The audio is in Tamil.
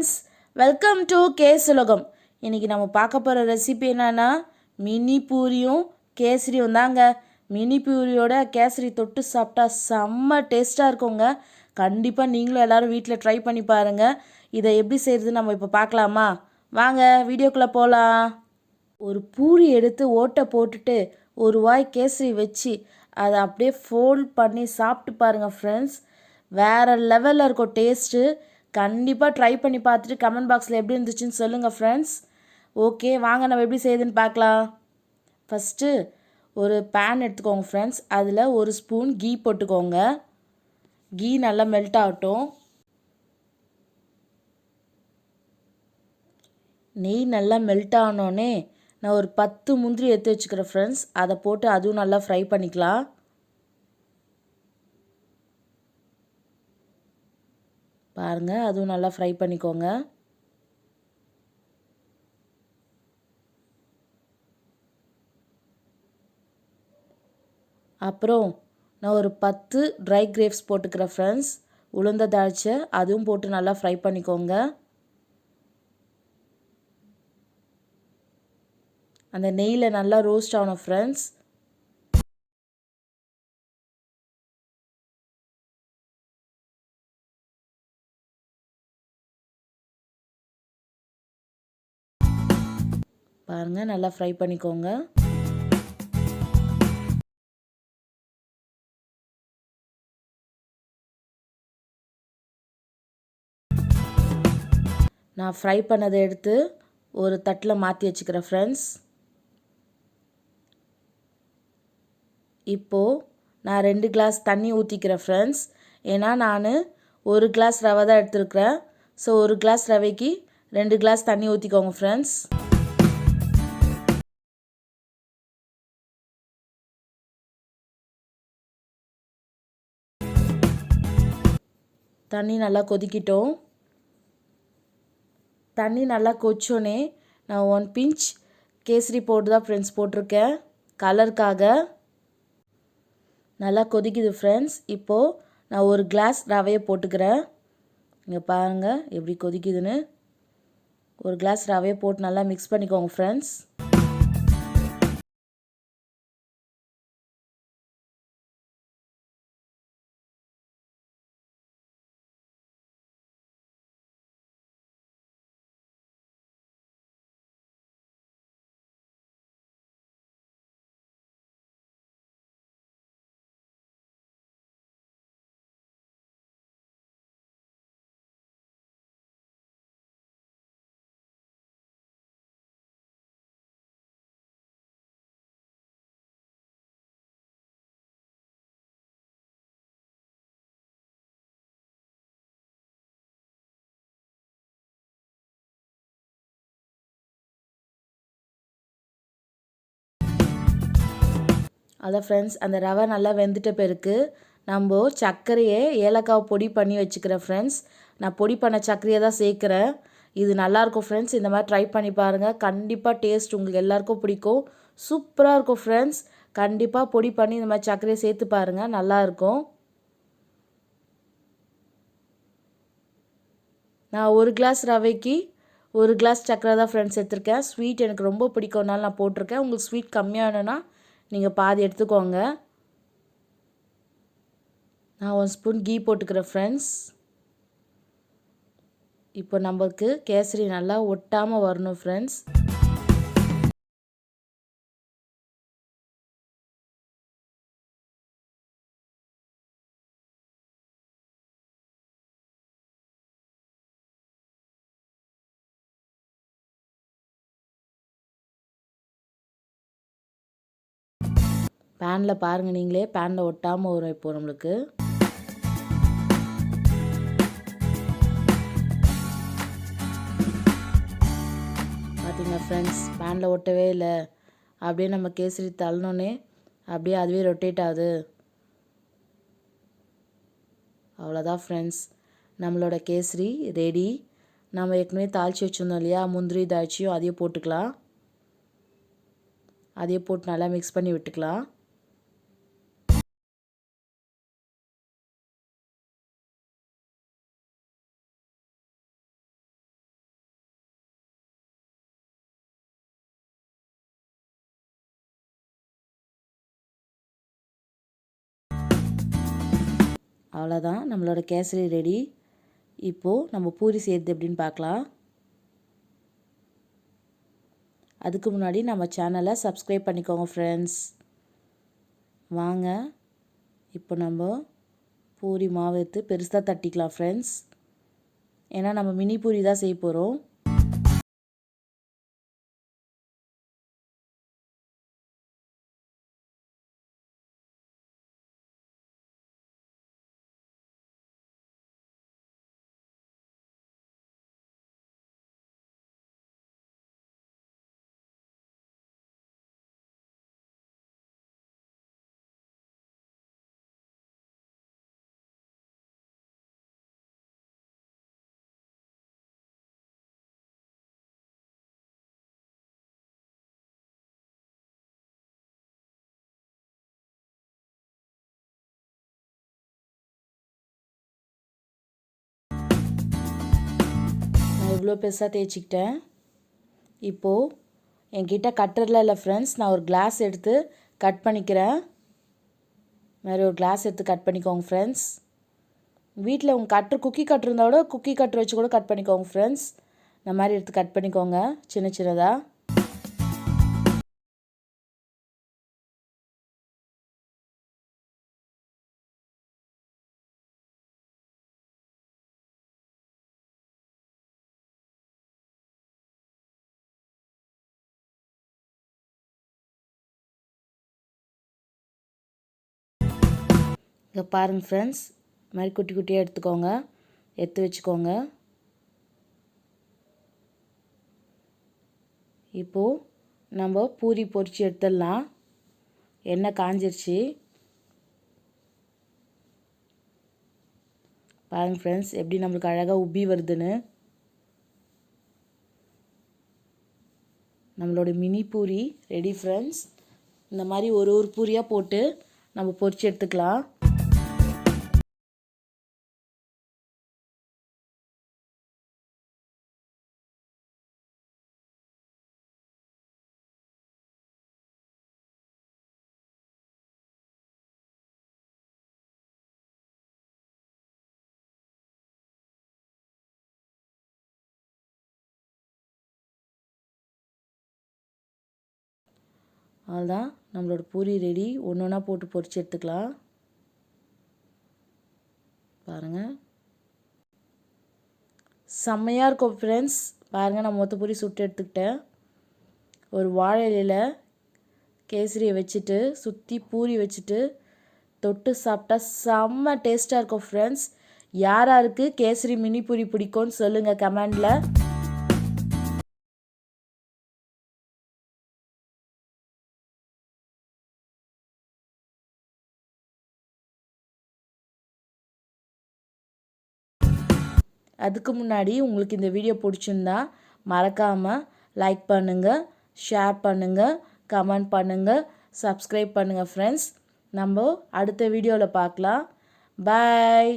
ஃப்ரெண்ட்ஸ், வெல்கம் டு கேஸ் உலகம். இன்றைக்கி நம்ம பார்க்க போகிற ரெசிபி என்னென்னா மினி பூரியும் கேசரியும் தாங்க. மினி பூரியோட கேசரி தொட்டு சாப்பிட்டா செம்ம டேஸ்ட்டாக இருக்குங்க. கண்டிப்பாக நீங்களும் எல்லோரும் வீட்டில் ட்ரை பண்ணி பாருங்கள். இதை எப்படி செய்கிறது நம்ம இப்போ பார்க்கலாமா? வாங்க வீடியோக்குள்ளே போகலாம். ஒரு பூரி எடுத்து ஓட்டை போட்டுட்டு ஒரு வாய் கேசரி வச்சு அதை அப்படியே ஃபோல்ட் பண்ணி சாப்பிட்டு பாருங்கள் ஃப்ரெண்ட்ஸ். வேறு லெவலில் இருக்கும் டேஸ்ட்டு. கண்டிப்பாக ட்ரை பண்ணி பார்த்துட்டு கமெண்ட் பாக்ஸில் எப்படி இருந்துச்சுன்னு சொல்லுங்கள் ஃப்ரெண்ட்ஸ். ஓகே, வாங்க நம்ம எப்படி செய்யுதுன்னு பார்க்கலாம். ஃபஸ்ட்டு ஒரு பேன் எடுத்துக்கோங்க ஃப்ரெண்ட்ஸ். அதில் ஒரு ஸ்பூன் கீ போட்டுக்கோங்க. கீ நல்லா மெல்ட் ஆகட்டும். நெய் நல்லா மெல்ட் ஆனோடனே நான் ஒரு 10 முந்திரி எடுத்து வச்சுக்கிறேன் ஃப்ரெண்ட்ஸ். அதை போட்டு அதுவும் நல்லா ஃப்ரை பண்ணிக்கலாம். பாருங்கள், அதுவும் நல்லா ஃப்ரை பண்ணிக்கோங்க. அப்புறம் நான் ஒரு 10 ட்ரை கிரேப்ஸ் போட்டுக்கிறேன் ஃப்ரெண்ட்ஸ். உளுந்த தாளிச்சை அதுவும் போட்டு நல்லா ஃப்ரை பண்ணிக்கோங்க. அந்த நெய்யில் நல்லா ரோஸ்ட் ஆகணும் ஃப்ரெண்ட்ஸ். பாருங்கள், நல்லா ஃப்ரை பண்ணிக்கோங்க. நான் ஃப்ரை பண்ணதை எடுத்து ஒரு தட்டில் மாற்றி வச்சுக்கிறேன் ஃப்ரெண்ட்ஸ். இப்போது நான் 2 கிளாஸ் தண்ணி ஊற்றிக்கிறேன் ஃப்ரெண்ட்ஸ். ஏன்னா நான் 1 கிளாஸ் ரவை தான் எடுத்துருக்கிறேன். ஸோ 1 கிளாஸ் ரவைக்கு 2 கிளாஸ் தண்ணி ஊற்றிக்கோங்க ஃப்ரெண்ட்ஸ். தண்ணி நல்லா கொதிக்கிட்டோம். தண்ணி நல்லா கொதிச்சோன்னே நான் 1 பிஞ்ச் கேசரி பவுடர் தான் ஃப்ரெண்ட்ஸ் போட்டிருக்கேன், கலருக்காக. நல்லா கொதிக்குது ஃப்ரெண்ட்ஸ். இப்போது நான் 1 கிளாஸ் ரவையை போட்டுக்கிறேன். இங்கே பாருங்கள் எப்படி கொதிக்குதுன்னு. 1 கிளாஸ் ரவையை போட்டு நல்லா மிக்ஸ் பண்ணிக்கோங்க ஃப்ரெண்ட்ஸ். அதான் ஃப்ரெண்ட்ஸ், அந்த ரவை நல்லா வெந்துட்ட பிறகு நம்ம சர்க்கரையை ஏலக்காய் பொடி பண்ணி வச்சுக்கிறேன் ஃப்ரெண்ட்ஸ். நான் பொடி பண்ண சர்க்கரையை தான் சேர்க்குறேன். இது நல்லாயிருக்கும் ஃப்ரெண்ட்ஸ். இந்த மாதிரி ட்ரை பண்ணி பாருங்கள். கண்டிப்பாக டேஸ்ட் உங்களுக்கு எல்லாருக்கும் பிடிக்கும். சூப்பராக இருக்கும் ஃப்ரெண்ட்ஸ். கண்டிப்பாக பொடி பண்ணி இந்த மாதிரி சர்க்கரையை சேர்த்து பாருங்கள், நல்லாயிருக்கும். நான் 1 கிளாஸ் ரவைக்கு 1 கிளாஸ் சர்க்கரை தான் ஃப்ரெண்ட்ஸ் எடுத்திருக்கேன். ஸ்வீட் எனக்கு ரொம்ப பிடிக்கும்னால நான் போட்டிருக்கேன். உங்களுக்கு ஸ்வீட் கம்மியானனா நீங்கள் பாதி எடுத்துக்கோங்க. நான் 1 ஸ்பூன் கீ போட்டுக்கிறேன் ஃப்ரெண்ட்ஸ். இப்போ நமக்கு கேசரி நல்லா ஒட்டாமல் வரணும் ஃப்ரெண்ட்ஸ். பேனில் பாருங்கள், நீங்களே பேனில் ஒட்டாமல் வரும் இப்போது நம்மளுக்கு. பார்த்தீங்களா ஃப்ரெண்ட்ஸ், பேனில் ஒட்டவே இல்லை. அப்படியே நம்ம கேசரி தள்ளனோன்னே அப்படியே அதுவே ரொட்டேட் ஆகுது. அவ்வளோதான் ஃப்ரெண்ட்ஸ், நம்மளோட கேசரி ரெடி. நம்ம ஏற்கனவே தாளித்து வச்சுருந்தோம் இல்லையா, முந்திரி தாளிச்சியும் அதையும் போட்டுக்கலாம். அதையும் போட்டு நல்லா மிக்ஸ் பண்ணி விட்டுக்கலாம். அவ்வளோதான், நம்மளோட கேசரி ரெடி. இப்போது நம்ம பூரி செய்கிறது எப்படின்னு பார்க்கலாம். அதுக்கு முன்னாடி நம்ம சேனலை சப்ஸ்கிரைப் பண்ணிக்கோங்க ஃப்ரெண்ட்ஸ். வாங்க இப்போ நம்ம பூரி மாவு எடுத்து பெருசாக தட்டிக்கலாம் ஃப்ரெண்ட்ஸ். ஏன்னா நம்ம மினி பூரி தான் செய்ய போகிறோம். இவ்வளோ பெருசாக தேய்ச்சிக்கிட்டேன். இப்போது என்கிட்ட கட்டரில் இல்லை ஃப்ரெண்ட்ஸ், நான் ஒரு கிளாஸ் எடுத்து கட் பண்ணிக்கிறேன். வேறு ஒரு கிளாஸ் எடுத்து கட் பண்ணிக்கோங்க ஃப்ரெண்ட்ஸ். வீட்டில் உங்கள் குக்கி கட்டர் இருந்தால் கூட குக்கி கட்டர் வச்சு கூட கட் பண்ணிக்கோங்க ஃப்ரெண்ட்ஸ். இந்த மாதிரி எடுத்து கட் பண்ணிக்கோங்க சின்ன சின்னதாக. இங்கே பாருங்கள் ஃப்ரெண்ட்ஸ், இது மாதிரி குட்டி குட்டியாக எடுத்துக்கோங்க, எடுத்து வச்சுக்கோங்க. இப்போது நம்ம பூரி பொரித்து எடுத்துடலாம். எண்ணெய் காஞ்சிருச்சு. பாருங்கள் ஃப்ரெண்ட்ஸ், எப்படி நம்மளுக்கு அழகாக உப்பி வருதுன்னு. நம்மளோட மினி பூரி ரெடி ஃப்ரெண்ட்ஸ். இந்த மாதிரி ஒரு ஒரு பூரியாக போட்டு நம்ம பொரித்து எடுத்துக்கலாம். அவ்வளோதான், நம்மளோட பூரி ரெடி. ஒன்று ஒன்றா போட்டு பொரித்து எடுத்துக்கலாம். பாருங்கள், செம்மையாக இருக்கும் ஃப்ரெண்ட்ஸ். பாருங்கள், நான் மொத்த பூரி சுட்டு எடுத்துக்கிட்டேன். ஒரு வாழை இலையில் கேசரியை வச்சுட்டு சுற்றி பூரி வச்சுட்டு தொட்டு சாப்பிட்டா செம்ம டேஸ்ட்டாக இருக்கும் ஃப்ரெண்ட்ஸ். யார் யாருக்கு கேசரி மினி பூரி பிடிக்கும்னு சொல்லுங்கள் கமெண்டில். அதுக்கு முன்னாடி உங்களுக்கு இந்த வீடியோ பிடிச்சிருந்தா மறக்காமல் லைக் பண்ணுங்கள், ஷேர் பண்ணுங்கள், கமெண்ட் பண்ணுங்கள், சப்ஸ்கிரைப் பண்ணுங்கள் ஃப்ரெண்ட்ஸ். நம்ம அடுத்த வீடியோவில் பார்க்கலாம். பாய்.